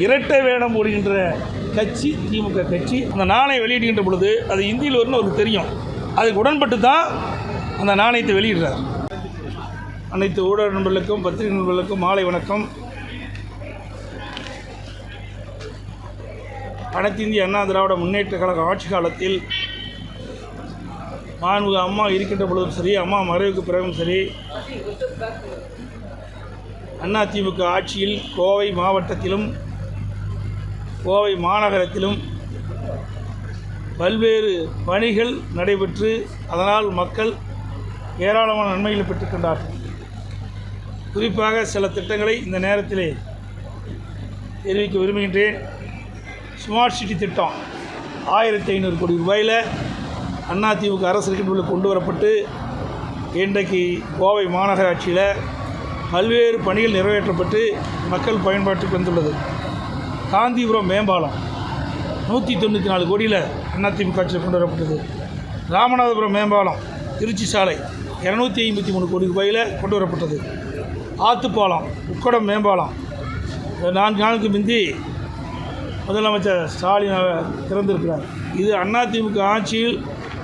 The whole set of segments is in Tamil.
இரட்டை வேடம் போடுகின்ற கட்சி திமுக கட்சி. அந்த நாணயம் வெளியிடுகின்ற பொழுது அது இந்தியில் வரும்னு அவருக்கு தெரியும். அதுக்கு உடன்பட்டு தான் அந்த நாணயத்தை வெளியிடுறார். அனைத்து ஊடக நண்பர்களுக்கும் பத்திரிகை நண்பர்களுக்கும் மாலை வணக்கம். அனைத்து இந்திய அண்ணா திராவிட முன்னேற்ற கழக ஆட்சி காலத்தில் மாண்புமிகு அம்மா இருக்கின்ற பொழுதும் சரி, அம்மா மறைவுக்கு பிறகும் சரி, அதிமுக ஆட்சியில் கோவை மாவட்டத்திலும் கோவை மாநகரத்திலும் பல்வேறு பணிகள் நடைபெற்று அதனால் மக்கள் ஏராளமான நன்மைகளை பெற்றுக்கொண்டார்கள். குறிப்பாக சில திட்டங்களை இந்த நேரத்திலே தெரிவிக்க விரும்புகின்றேன். ஸ்மார்ட் சிட்டி திட்டம் 1500 கோடி ரூபாயில் அதிமுக அரசு இருக்கின்ற கொண்டு வரப்பட்டு இன்றைக்கு கோவை மாநகராட்சியில் பல்வேறு பணிகள் நிறைவேற்றப்பட்டு மக்கள் பயன்பாட்டுக்கு வந்துள்ளது. காந்திபுரம் மேம்பாலம் 194 கோடியில் அதிமுக ஆட்சியில் கொண்டு வரப்பட்டது. ராமநாதபுரம் மேம்பாலம் திருச்சி சாலை 253 கோடி ரூபாயில் கொண்டு வரப்பட்டது. ஆத்துப்பாலம் உக்கடம் மேம்பாலம் 4 நாளுக்கு முந்தி முதலமைச்சர் ஸ்டாலின் திறந்திருக்கிறார். இது அதிமுக ஆட்சியில்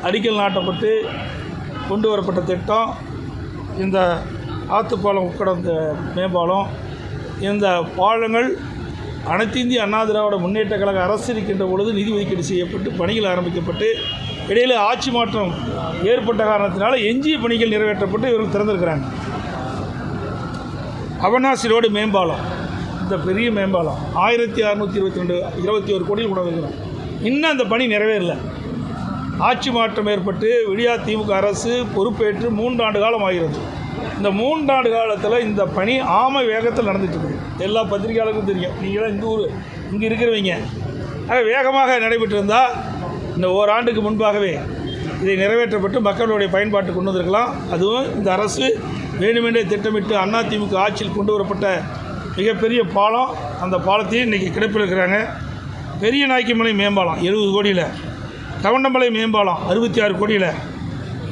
அடிக்கல் நாட்டப்பட்டு கொண்டு வரப்பட்ட திட்டம். இந்த ஆத்துப்பாலம் உக்கடம் மேம்பாலம், இந்த பாலங்கள் அனைத்து இந்திய அண்ணா திராவிட முன்னேற்ற கழக அரசு இருக்கின்ற பொழுது நிதி ஒதுக்கீடு செய்யப்பட்டு பணிகள் ஆரம்பிக்கப்பட்டு இடையில் ஆட்சி மாற்றம் ஏற்பட்ட காரணத்தினால எஞ்சிய பணிகள் நிறைவேற்றப்பட்டு இவர்கள் திறந்திருக்கிறாங்க. அவனாசி ரோடு மேம்பாலம், இந்த பெரிய மேம்பாலம் 1621 கோடியில் கொண்டு வந்திருக்கிறோம். இன்னும் அந்த பணி நிறைவேறலை. ஆட்சி மாற்றம் ஏற்பட்டு விடியா திமுக அரசு பொறுப்பேற்று 3 ஆண்டு காலம் ஆகிறது. இந்த 3 ஆண்டு காலத்தில் இந்த பணி ஆமை வேகத்தில் நடந்துட்டு இருக்குது. எல்லா பத்திரிகையாளருக்கும் தெரியும். நீங்களாம் இந்த ஊர் இங்கே இருக்கிறவங்க. ஆக வேகமாக நடைபெற்றிருந்தால் இந்த ஓராண்டுக்கு முன்பாகவே இதை நிறைவேற்றப்பட்டு மக்களுடைய பயன்பாட்டு கொண்டு வந்திருக்கலாம். அதுவும் இந்த அரசு வேண்டுமென்றே திட்டமிட்டு அதிமுக ஆட்சியில் கொண்டு வரப்பட்ட மிகப்பெரிய பாலம். அந்த பாலத்தையும் இன்றைக்கி கிடப்பில் இருக்கிறாங்க. பெரிய நாய்க்குமலை மேம்பாலம் 70 கோடியில், கவண்டமலை மேம்பாலம் 66 கோடியில்,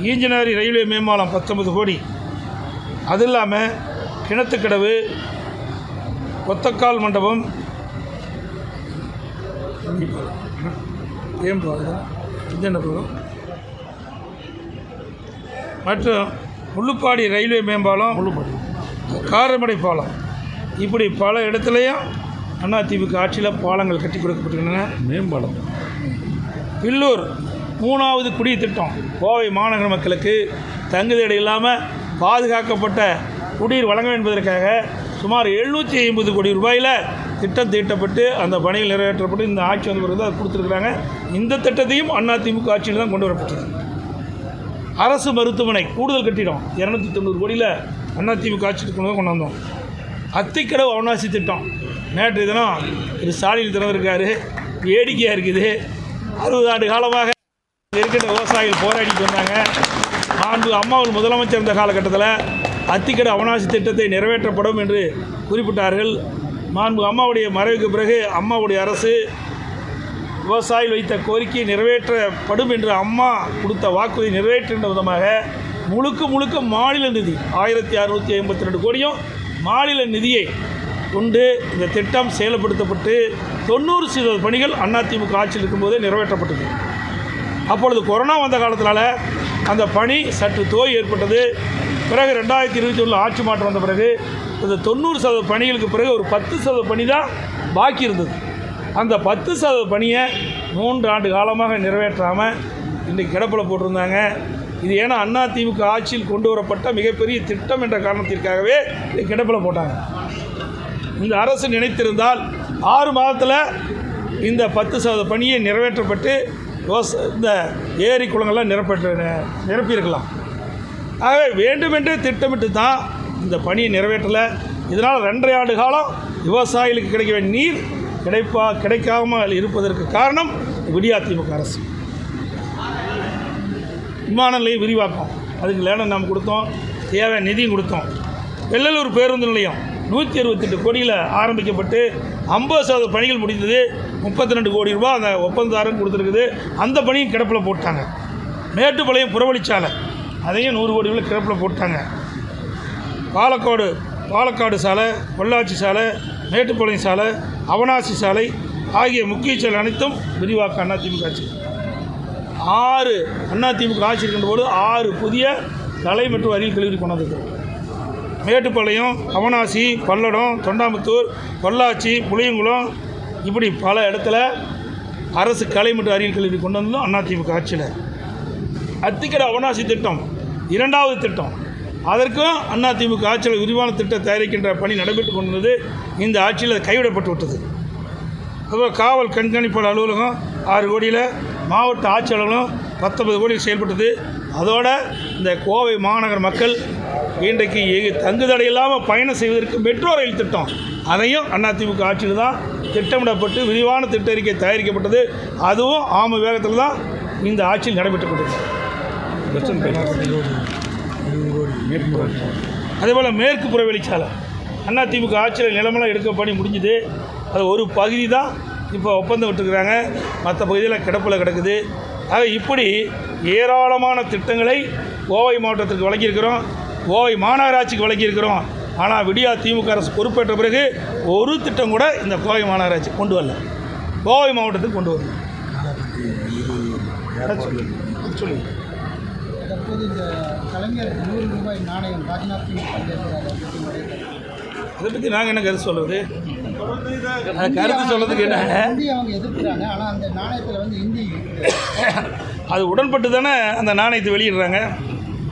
ஈஞ்சனாரி ரயில்வே மேம்பாலம் 19 கோடி. அது இல்லாமல் கிணத்துக்கடவு, கொத்தக்கால் மண்டபம், மற்றும் முள்ளுப்பாடி ரயில்வே மேம்பாலம், காரமடை பாலம், இப்படி பல இடத்துலையும் அதிமுக ஆட்சியில் பாலங்கள் கட்டி கொடுக்கப்பட்டிருக்கின்றன. மேம்பாலம் பில்லூர் 3வது குடிய திட்டம் கோவை மாநகர மக்களுக்கு தங்குதடை இல்லாமல் பாதுகாக்கப்பட்ட குடிநீர் வழங்க என்பதற்காக சுமார் 750 கோடி ரூபாயில் திட்டம் தீட்டப்பட்டு அந்த பணிகள் நிறைவேற்றப்பட்டு இந்த ஆட்சி வந்த பிறகு அதை கொடுத்துருக்குறாங்க. இந்த திட்டத்தையும் அதிமுக ஆட்சியில் தான் கொண்டு வரப்பட்டது. அரசு மருத்துவமனை கூடுதல் கட்டிடம் 290 கோடியில் அதிமுக ஆட்சிக்கு கொண்டு வந்தோம். அத்திக்கடவு அவனாசி திட்டம் நேற்று தினம் திரு ஸ்டாலின் திறந்திருக்காரு. வேடிக்கையாக இருக்குது. 60 ஆண்டு காலமாக இருக்கின்ற விவசாயிகள் போராடிட்டு வந்தாங்க. அம்மாவில் முதலமைச்சர் இருந்த காலகட்டத்தில் அத்திக்கடவு அவனாசி திட்டத்தை நிறைவேற்றப்படும் என்று குறிப்பிட்டார்கள். அம்மாவுடைய மறைவுக்கு பிறகு அம்மாவுடைய அரசு விவசாயிகள் வைத்த கோரிக்கை நிறைவேற்றப்படும் என்று அம்மா கொடுத்த வாக்குறுதி நிறைவேற்றுகின்ற விதமாக முழுக்க மாநில நிதி 1652 கோடியும் மாநில நிதியை கொண்டு இந்த திட்டம் செயல்படுத்தப்பட்டு 90% பணிகள் அதிமுக ஆட்சியில் இருக்கும்போதே நிறைவேற்றப்பட்டது. அப்பொழுது கொரோனா வந்த காலத்தினால அந்த பணி சற்று தோய் ஏற்பட்டது. பிறகு 2021 ஆட்சி மாற்றம் வந்த பிறகு இந்த 90% பணிகளுக்கு பிறகு ஒரு 10% பணி தான் பாக்கி இருந்தது. அந்த 10% பணியை 3 ஆண்டு காலமாக நிறைவேற்றாமல் இன்றைக்கு கிடப்பில் போட்டிருந்தாங்க. இது ஏன்னா அதிமுக ஆட்சியில் கொண்டு வரப்பட்ட மிகப்பெரிய திட்டம் என்ற காரணத்திற்காகவே இதை கிடப்பில் போட்டாங்க. இந்த அரசு நினைத்திருந்தால் 6 மாதத்தில் இந்த 10% பணியை நிறைவேற்றப்பட்டு இந்த ஏரி குளங்கள்லாம் நிரப்பியிருக்கலாம். ஆகவே வேண்டுமென்றே திட்டமிட்டு தான் இந்த பணியை நிறைவேற்றலை. இதனால் 2.5 ஆண்டு காலம் விவசாயிகளுக்கு கிடைக்க வேண்டிய நீர் கிடைக்காமல் இருப்பதற்கு காரணம் விடியா திமுக அரசு. விமான நிலையம் விரிவாக்கம், அதுக்கு லேண்ட் நாம் கொடுத்தோம், தேவையான நிதியும் கொடுத்தோம். வெள்ளலூர் பேருந்து நிலையம் 168 கோடியில் ஆரம்பிக்கப்பட்டு 50% பணிகள் முடிந்தது. 32 கோடி ரூபாய் அந்த ஒப்பந்ததாரன் கொடுத்துருக்குது. அந்த பணியும் கிடப்பில் போட்டாங்க. மேட்டுப்பாளையம் புறவழிச்சாலை அதையும் 100 கோடி ரூபாய் கிடப்பில் போட்டாங்க. பாலக்காடு சாலை, பொள்ளாச்சி சாலை, மேட்டுப்பாளையம் சாலை, அவனாசி சாலை ஆகிய முக்கிய சாலை அனைத்தும் விரிவாக்க அதிமுக ஆட்சி. 6 அதிமுக ஆட்சி இருக்கின்ற போது 6 புதிய கலை மற்றும் அறிவியல் கல்லூரி கொண்டு வந்திருக்கிறோம். மேட்டுப்பாளையம், அவனாசி, பல்லடம், தொண்டாமுத்தூர், பொள்ளாச்சி, புளியங்குளம் இப்படி பல இடத்துல அரசு கலை மற்றும் அறிவியல் கல்லூரி கொண்டு வந்தோம் அதிமுக ஆட்சியில். அத்திக்கடை அவனாசி திட்டம் 2வது திட்டம், அதற்கும் அதிமுக ஆட்சியில் விரிவான திட்டம் தயாரிக்கின்ற பணி நடைபெற்று கொண்டிருந்தது. இந்த ஆட்சியில் கைவிடப்பட்டு விட்டது. அதுபோல் காவல் கண்காணிப்பாளர் அலுவலகம் 6 கோடியில், மாவட்ட ஆட்சியாளர்களும் 19 கோடியில் செயல்பட்டது. அதோட இந்த கோவை மாநகர மக்கள் இன்றைக்கு தங்குதடை இல்லாமல் பயணம் செய்வதற்கு மெட்ரோ ரயில் திட்டம், அதையும் அதிமுக ஆட்சியில் தான் திட்டமிடப்பட்டு விரிவான திட்ட அறிக்கை தயாரிக்கப்பட்டது. அதுவும் ஆம வேகத்தில் தான் இந்த ஆட்சியில் நடைபெற்று கொண்டிருக்கிறது. அதேபோல் மேற்கு புறவெளிச்சாலை அதிமுக ஆட்சியில் நிலமெல்லாம் எடுக்க பணி முடிஞ்சுது. அது ஒரு பகுதி தான் இப்போ ஒப்பந்தம் விட்டுருக்குறாங்க, மற்ற பகுதியில் கிடப்பில் கிடக்குது. ஆக இப்படி ஏராளமான திட்டங்களை கோவை மாவட்டத்திற்கு வழங்கியிருக்கிறோம், கோவை மாநகராட்சிக்கு வழங்கியிருக்கிறோம். ஆனால் விடியா திமுக அரசு பொறுப்பேற்ற பிறகு ஒரு திட்டம் கூட இந்த கோவை மாநகராட்சி கொண்டு வரல, கோவை மாவட்டத்துக்கு கொண்டு வரல. சொல்லி தற்போது இந்த கலைஞர் 100 ரூபாய் நாணயம் ராஜ்நாத் சிங் அதை பற்றி நாங்கள் என்ன கருத்து சொல்கிறது? கருத்து சொல்கிறதுக்கு என்ன, இந்தி அவங்க எதிர்க்கிறாங்க. ஆனால் அந்த நாணயத்தில் வந்து இந்தி அது உடன்பட்டு தானே அந்த நாணயத்தை வெளியிடுறாங்க.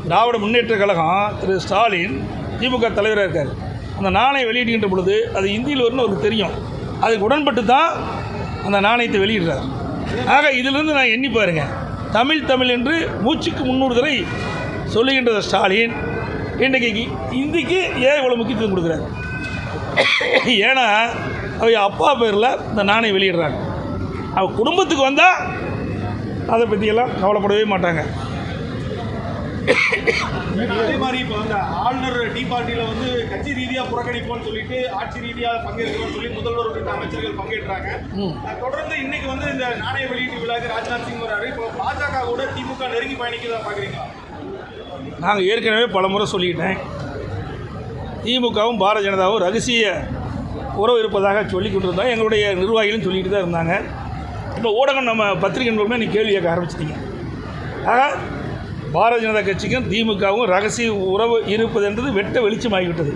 திராவிட முன்னேற்ற கழகம் திரு ஸ்டாலின் திமுக தலைவராக இருக்கார். அந்த நாணயம் வெளியிடுகின்ற பொழுது அது இந்தியில் வரும்னு அவருக்கு தெரியும். அதுக்கு உடன்பட்டு தான் அந்த நாணயத்தை வெளியிடுறார். ஆக இதிலிருந்து நான் எண்ணி பாருங்கள், தமிழ் என்று மூச்சுக்கு 300 தடவை சொல்லுகின்ற ஸ்டாலின் இன்றைக்கு இந்திக்கு ஏன் இவ்வளோ முக்கியத்துவம் கொடுக்குறாரு? ஏன்னா அவங்க அப்பா பேரில் இந்த நாணயம் வெளியிடுறாங்க. அவங்க குடும்பத்துக்கு வந்தால் அதை பற்றியெல்லாம் கவலைப்படவே மாட்டாங்க. அதே மாதிரி இப்போ வந்து ஆளுநர் டீ பார்ட்டியில் வந்து கட்சி ரீதியாக புறக்கணிப்போம்னு சொல்லிட்டு ஆட்சி ரீதியாக பங்கேற்கிறோம்னு சொல்லி முதல்வர் உள்ளிட்ட அமைச்சர்கள் பங்கேற்றாங்க. தொடர்ந்து இன்னைக்கு வந்து இந்த நாணய வெளியீட்டு விழாக்கு ராஜ்நாத் சிங் வராரு. இப்போ பாஜக கூட திமுக நெருங்கி பயணிக்கிறதா பார்க்குறீங்களா? நாங்கள் ஏற்கனவே பல முறை சொல்லிக்கிட்டேன், திமுகவும் பாரதிய ஜனதாவும் ரகசிய உறவு இருப்பதாக சொல்லி கொண்டிருந்தோம். எங்களுடைய நிர்வாகிகளும் சொல்லிட்டு தான் இருந்தாங்க. இப்போ ஊடகம் நம்ம பத்திரிகை நண்பர்களுமே நீங்கள் கேள்வி கேட்க ஆரம்பிச்சிட்டிங்க. ஆக பாரதிய ஜனதா கட்சிக்கும் திமுகவும் ரகசிய உறவு இருப்பது என்றது வெட்ட வெளிச்சமாகிவிட்டது.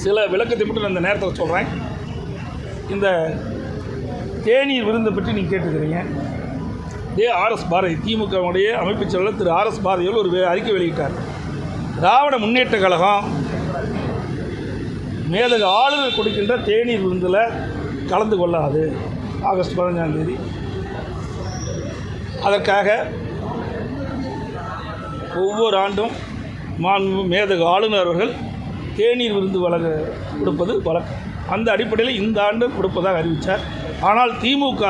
சில விளக்கத்தை மட்டும் நான் இந்த நேரத்தில் சொல்கிறேன். இந்த தேநீர் விருந்தை பற்றி நீங்கள் கேட்டுக்கிறீங்க. ஆர்எஸ் பாரதி திமுகவுடைய அமைப்பு செயலாளர் திரு ஆர்எஸ் பாரதியோடு ஒரு அறிக்கை வெளியிட்டார். திராவிட முன்னேற்ற கழகம் மேலக ஆளுநர் கொடுக்கின்ற தேநீர் விருந்தில் கலந்து கொள்ளாது. ஆகஸ்ட் 15ஆம் தேதி அதற்காக ஒவ்வொரு ஆண்டும் மேதக ஆளுநர் அவர்கள் தேநீர் விருந்து கொடுப்பது வழக்கம். அந்த அடிப்படையில் இந்த ஆண்டு கொடுப்பதாக அறிவித்தார். ஆனால் திமுக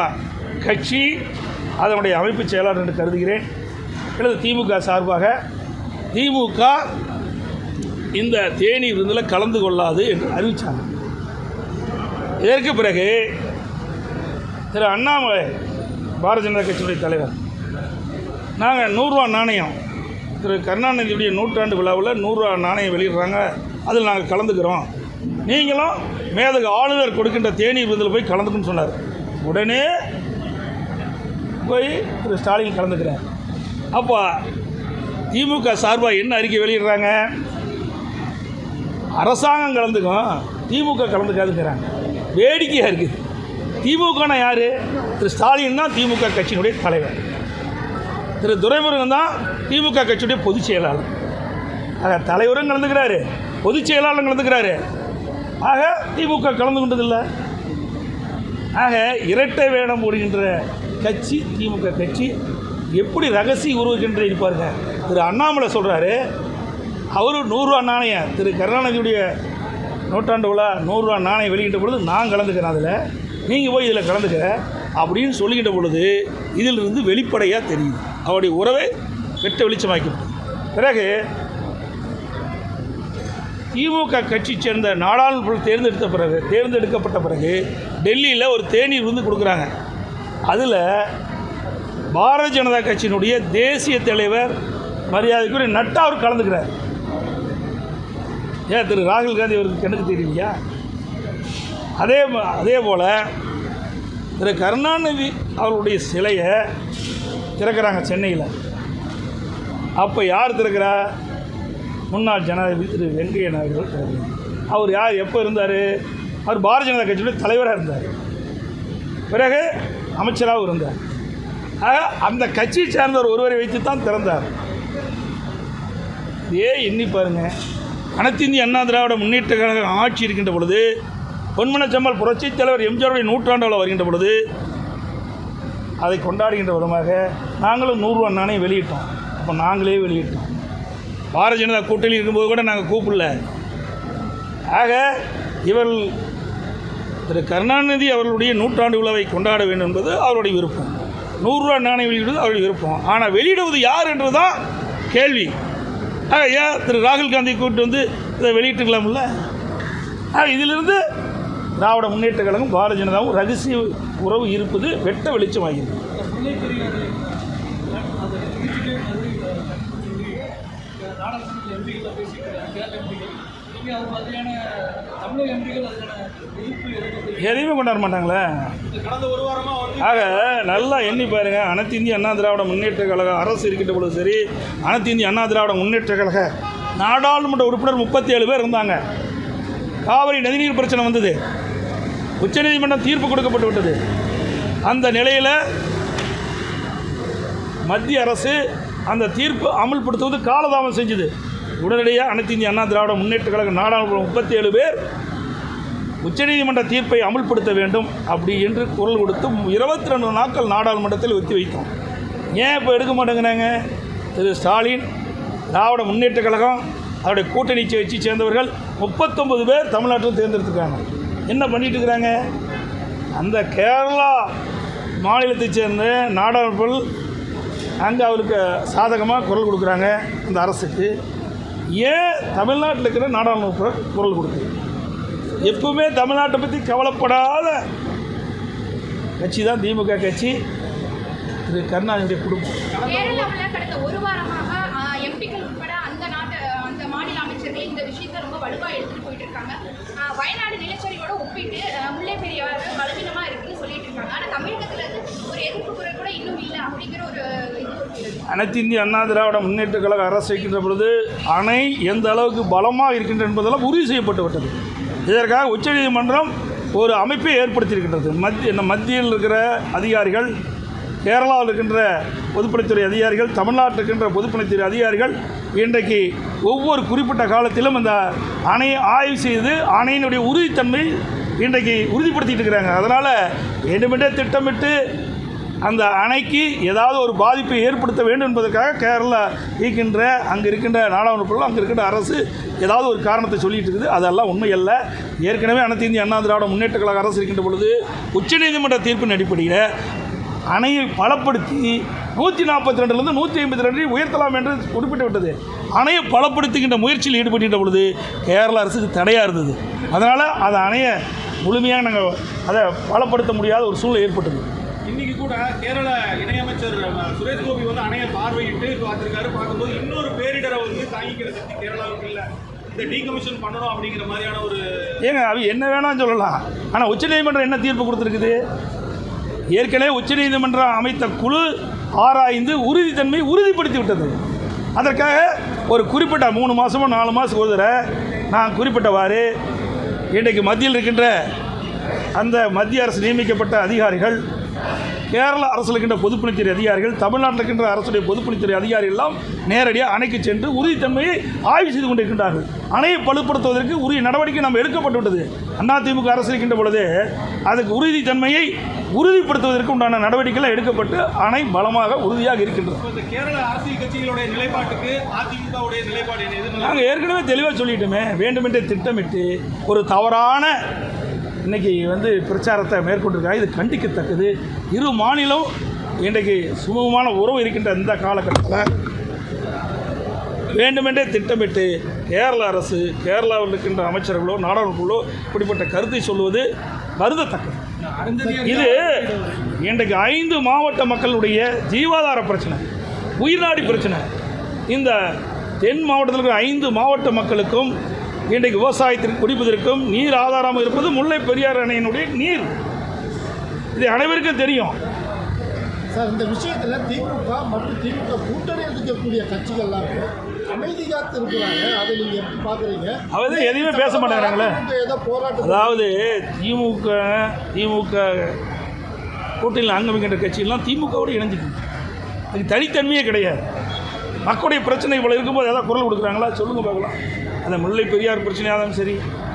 கட்சி அதனுடைய அமைப்பு செயலாளர் என்று கருதுகிறேன். அல்லது திமுக சார்பாக திமுக இந்த தேநீர் விருந்தில் கலந்து கொள்ளாது என்று அறிவித்தாங்க. இதற்கு பிறகு திரு அண்ணாமலை பாரதிய ஜனதா கட்சியுடைய தலைவர், நாங்கள் 100 ரூபா நாணயம் திரு கருணாநிதியுடைய 100ஆண்டு விழாவில் 100 ரூபா நாணயம் வெளியிடுறாங்க, அதில் நாங்கள் கலந்துக்கிறோம், நீங்களும் மேதக ஆளுநர் கொடுக்கின்ற தேநீர் விருந்தில் போய் கலந்துக்குன்னு சொன்னார். உடனே போய் திரு ஸ்டாலின் கலந்துக்கிறார். அப்போ திமுக சார்பாக என்ன அறிக்கை வெளியிடுறாங்க? அரசாங்கம் கலந்துக்கும், திமுக கலந்துக்காதுங்கிறாங்க. வேடிக்கையாக இருக்குது. திமுகனா யார்? திரு ஸ்டாலின் தான் திமுக கட்சியினுடைய தலைவர், திரு துரைமுருகன் தான் திமுக கட்சியுடைய பொதுச் செயலாளர். ஆக தலைவரும் கலந்துக்கிறாரு, பொதுச் செயலாளரும் கலந்துக்கிறாரு. ஆக திமுக கலந்து கொண்டதில்லை. ஆக இரட்டை வேடம் போடுகின்ற கட்சி திமுக கட்சி. எப்படி ரகசிய உருவகின்ற இருப்பாருங்க. திரு அண்ணாமலை சொல்கிறாரு, அவர் 100 ரூபா நாணயம் திரு கருணாநிதியுடைய 100ஆண்டு விழா 100 ரூபா நாணயம் வெளியிட்ட பொழுது நான் கலந்துக்கிறேன், அதில் நீங்கள் போய் இதில் கலந்துக்கிற அப்படின்னு சொல்லிக்கிட்ட பொழுது இதிலிருந்து வெளிப்படையாக தெரியுது அவருடைய உறவை வெட்ட வெளிச்சமாக்கிவிட்டது. பிறகு திமுக கட்சி சேர்ந்த நாடாளுமன்ற தேர்ந்தெடுக்கப்பட்ட பிறகு டெல்லியில் ஒரு தேநீர் விருந்து கொடுக்குறாங்க. அதில் பாரதிய ஜனதா கட்சியினுடைய தேசிய தலைவர் மரியாதைக்குரிய நட்டா அவர் கலந்துக்கிறார். ஏன் திரு ராகுல் காந்தி அவருக்கு கணக்கு தெரியலையா? அதே போல் திரு கருணாநிதி அவர்களுடைய சிலையை திறக்கிறாங்க சென்னையில். அப்போ யார் திறக்கிறா? முன்னாள் ஜனாதிபதி திரு வெங்கையா நாயுடு திறக்கிறார். அவர் யார், எப்போ இருந்தார்? அவர் பாரதிய ஜனதா கட்சியுடைய தலைவராக இருந்தார், பிறகு அமைச்சராகவும் இருந்தார். அந்த கட்சியை சார்ந்தவர் ஒருவரை வைத்து தான் திறந்தார். எண்ணி பாருங்கள், அனைத்து இந்திய அண்ணா திராவிட முன்னேற்ற கழகம் ஆட்சி இருக்கின்ற பொழுது, பொன்மனச்செம்மல் புரட்சித் தலைவர் எம்ஜிஆருடைய நூற்றாண்டு வருகின்ற பொழுது அதை கொண்டாடுகின்ற விதமாக நாங்களும் 100 ரூபா நாணயம் வெளியிட்டோம். அப்போ நாங்களே வெளியிட்டோம். பாரதிய ஜனதா கூட்டணி இருக்கும்போது கூட நாங்கள் கூப்பிடல. ஆக இவர்கள் திரு கருணாநிதி அவர்களுடைய நூற்றாண்டு விழாவை கொண்டாட வேண்டும் என்பது அவருடைய விருப்பம். 100 ரூபா நாணயம் வெளியிடுவது அவருடைய விருப்பம். ஆனால் வெளியிடுவது யார் என்று தான் கேள்வி. ஆக ஏன் திரு ராகுல் காந்தி கூப்பிட்டு வந்து இதை வெளியிட்டுக்கலாம்ல? இதிலிருந்து திராவிட முன்னேற்ற கழகம் பாரதிய ஜனதாவும் ரகசிய உறவு இருப்பது வெட்ட வெளிச்சமாகிறது. எதையுமே கொண்டாட மாட்டாங்களே. ஆக நல்லா எண்ணி பாருங்கள், அனைத்து இந்திய அண்ணா திராவிட முன்னேற்ற கழக அரசு இருக்கின்ற பொழுது சரி, அனைத்து இந்திய அண்ணா திராவிட முன்னேற்ற கழக நாடாளுமன்ற உறுப்பினர் 37 பேர் இருந்தாங்க. காவிரி நதிநீர் பிரச்சனை வந்தது, உச்சநீதிமன்றம் தீர்ப்பு கொடுக்கப்பட்டு விட்டது. அந்த நிலையில் மத்திய அரசு அந்த தீர்ப்பு அமல்படுத்துவது காலதாமம் செஞ்சது. உடனடியாக அனைத்து இந்திய அண்ணா திராவிட முன்னேற்ற கழக நாடாளுமன்ற 37 பேர் உச்சநீதிமன்ற தீர்ப்பை அமல்படுத்த வேண்டும் அப்படி என்று குரல் கொடுத்து 22 நாட்கள் நாடாளுமன்றத்தில் ஒத்தி வைத்தோம். ஏன் இப்போ எடுக்க மாட்டேங்கிறாங்க? திரு ஸ்டாலின், திராவிட முன்னேற்ற கழகம், அவருடைய கூட்டணி வச்சு சேர்ந்தவர்கள் 39 பேர் தமிழ்நாட்டில் தேர்ந்தெடுத்துருக்காங்க. என்ன பண்ணிட்டு இருக்கிறாங்க? அந்த கேரளா மாநிலத்தை சேர்ந்த நாடாளுமன்ற அங்கே அவருக்கு சாதகமாக குரல் கொடுக்குறாங்க அந்த அரசுக்கு. ஏன் தமிழ்நாட்டில் இருக்கிற நாடாளுமன்ற குரல் கொடுக்குது? எப்பவுமே தமிழ்நாட்டை பற்றி கவலைப்படாத கட்சி தான் திமுக கட்சி, திரு கருணாநிதியுடைய குடும்பம். கேரளாவில் கடந்த ஒரு வாரமாக எம்பிக்கள் உட்பட அந்த மாநில அமைச்சர்கள் இந்த விஷயத்தை ரொம்ப வலுவாக எடுத்துகிட்டு போயிட்டு இருக்காங்க. வயநாடு நிலச்சரிவோட ஒப்பிட்டு முல்லை பெரியாறு பலவீனமாக இருக்குன்னு சொல்லிட்டு இருக்காங்க. ஆனால் தமிழகத்தில் ஒரு எதிர்ப்பு குரல் கூட இன்னும் இல்லை அப்படிங்கிற ஒரு அனைத்து இந்திய அண்ணா திராவிட முன்னேற்ற கழக அரசு இருக்கின்ற பொழுது அணை எந்த அளவுக்கு பலமாக இருக்கின்ற என்பதெல்லாம் உறுதி செய்யப்பட்டு விட்டது. இதற்காக உச்சநீதிமன்றம் ஒரு அமைப்பை ஏற்படுத்தியிருக்கின்றது. மத்தியில் இருக்கிற அதிகாரிகள், கேரளாவில் இருக்கின்ற பொதுப்பணித்துறை அதிகாரிகள், தமிழ்நாட்டில் இருக்கின்ற பொதுப்பணித்துறை அதிகாரிகள் இன்றைக்கு ஒவ்வொரு குறிப்பிட்ட காலத்திலும் அந்த அணையை ஆய்வு செய்து அணையினுடைய உறுதித்தன்மை இன்றைக்கு உறுதிப்படுத்திட்டு இருக்கிறாங்க. அதனால் வேண்டுமென்றே திட்டமிட்டு அந்த அணைக்கு ஏதாவது ஒரு பாதிப்பை ஏற்படுத்த வேண்டும் என்பதற்காக கேரளா இருக்கின்ற அங்கே இருக்கின்ற நாடாளுமன்ற அங்கே இருக்கின்ற அரசு ஏதாவது ஒரு காரணத்தை சொல்லிட்டு இருக்குது. அதெல்லாம் உண்மையல்ல. ஏற்கனவே அனைத்து இந்திய அண்ணா திராவிட முன்னேற்ற கழக அரசு இருக்கின்ற பொழுது உச்சநீதிமன்ற தீர்ப்பின் அடிப்படையில் அணையை பலப்படுத்தி 142லிருந்து 152 உயர்த்தலாம் என்று குறிப்பிட்டு விட்டது. அணையை பலப்படுத்துகின்ற முயற்சியில் ஈடுபடுகின்ற பொழுது கேரள அரசுக்கு தடையாக இருந்தது. அதனால் அந்த அணையை முழுமையாக நாங்கள் அதை பலப்படுத்த முடியாத ஒரு சூழ்நிலை ஏற்பட்டது. இன்னைக்கு கூட கேரள இணையமைச்சர் சுரேஷ் கோபி வந்து அணையை பார்வையிட்டு பார்த்துருக்காரு. பார்க்கும்போது இன்னொரு பேரிடரை வந்து தாங்கிக்கிற சக்தி கேரளாவுக்கு இல்லை, இந்த டீகமிஷன் பண்ணணும் அப்படிங்கிற மாதிரியான ஒரு அது என்ன வேணாம்னு சொல்லலாம். ஆனால் உச்சநீதிமன்றம் என்ன தீர்ப்பு கொடுத்துருக்குது? ஏற்கனவே உச்சநீதிமன்றம் அமைத்த குழு ஆராய்ந்து உறுதித்தன்மையை உறுதிப்படுத்தி விட்டது. அதற்காக ஒரு குறிப்பிட்ட 3 மாதமோ 4 மாதத்துக்கு ஒரு தடவை நான் குறிப்பிட்டவாறு இன்றைக்கு மத்தியில் இருக்கின்ற அந்த மத்திய அரசு நியமிக்கப்பட்ட அதிகாரிகள், கேரள அரசில் இருக்கின்ற பொதுப்பணித்துறை அதிகாரிகள், தமிழ்நாட்டில் இருக்கின்ற அரசுடைய பொதுப்பணித்துறை அதிகாரிகள் எல்லாம் நேரடியாக அணைக்கு சென்று உறுதித்தன்மையை ஆய்வு செய்து கொண்டிருக்கின்றார்கள். அணையை பலுப்படுத்துவதற்கு உரிய நடவடிக்கை நம்ம எடுக்கப்பட்டு விட்டது. அதிமுக அரசு இருக்கின்ற பொழுது அதுக்கு உறுதித்தன்மையை உறுதிப்படுத்துவதற்கு உண்டான நடவடிக்கைகள் எடுக்கப்பட்டு அணை பலமாக உறுதியாக இருக்கின்றது. கேரள அரசியல் கட்சிகளுடைய நிலைப்பாட்டுக்கு அதிமுகவுடைய நிலைப்பாடு என்ன? நாங்கள் ஏற்கனவே தெளிவாக சொல்லிட்டோமே. வேண்டுமென்றே திட்டமிட்டு ஒரு தவறான இன்றைக்கி பிரச்சாரத்தை மேற்கொண்டிருக்காங்க. இது கண்டிக்கத்தக்கது. இரு மாநிலம் இன்றைக்கு சுமூகமான உறவு இருக்கின்ற இந்த காலகட்டத்தில் வேண்டுமென்றே திட்டமிட்டு கேரள அரசு, கேரளாவில் இருக்கின்ற அமைச்சர்களோ நாடாளுமன்றங்களோ இப்படிப்பட்ட கருத்தை சொல்வது வருந்தத்தக்கது. இது இன்றைக்கு 5 மாவட்ட மக்களுடைய ஜீவாதார பிரச்சனை, உயிர்நாடி பிரச்சனை. இந்த தென் மாவட்டத்தில் இருக்கிற 5 மாவட்ட மக்களுக்கும் இன்றைக்கு விவசாயத்திற்கு குடிப்பதற்கும் நீர் ஆதாரமாக இருப்பது முல்லை பெரியாறு அணையினுடைய நீர். இது அனைவருக்கும் தெரியும். சார், இந்த விஷயத்தில் திமுக மற்றும் திமுக கூட்டணியில் இருக்கக்கூடிய கட்சிகள்லாம் அமைதி காத்து இருக்கிறாங்க. அதை நீங்கள் எப்படி பார்க்குறீங்க? அதாவது எதையுமே பேச மாட்டேங்கிறாங்களே. ஏதோ போராட்டம், அதாவது திமுக கூட்டணியில் அங்கமிக்கின்ற கட்சியெல்லாம் திமுகவோடு இணைஞ்சிருக்கு. அதுக்கு தனித்தன்மையே கிடையாது. மக்களுடைய பிரச்சனை இவ்வளோ இருக்கும்போது ஏதாவது குரல் கொடுக்குறாங்களா? சொல்லுங்கள் பார்க்கலாம். அந்த முல்லை பெரியார் பிரச்சனையாக இருந்தாலும் சரி,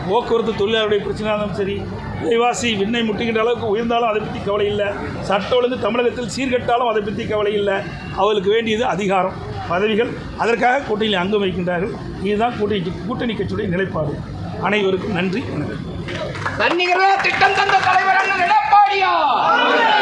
போக்குவரத்து தொழிலாளருடைய பிரச்சனையாக இருந்தாலும் சரி, விலைவாசி விண்ணை முட்டுகின்ற அளவுக்கு உயர்ந்தாலும் அதை பற்றி கவலை இல்லை. சட்ட ஒழுங்கு தமிழகத்தில் சீர்கட்டாலும் அதை பற்றி கவலை இல்லை. அவர்களுக்கு வேண்டியது அதிகாரம், பதவிகள். அதற்காக கூட்டணியில் அங்கம் வைக்கின்றார்கள். இதுதான் கூட்டணி கட்சியுடைய நிலைப்பாடு. அனைவருக்கும் நன்றி. வணக்கம். தன்னிகர திட்டம் தந்த தலைவர் அண்ணன் எடப்பாடியார்.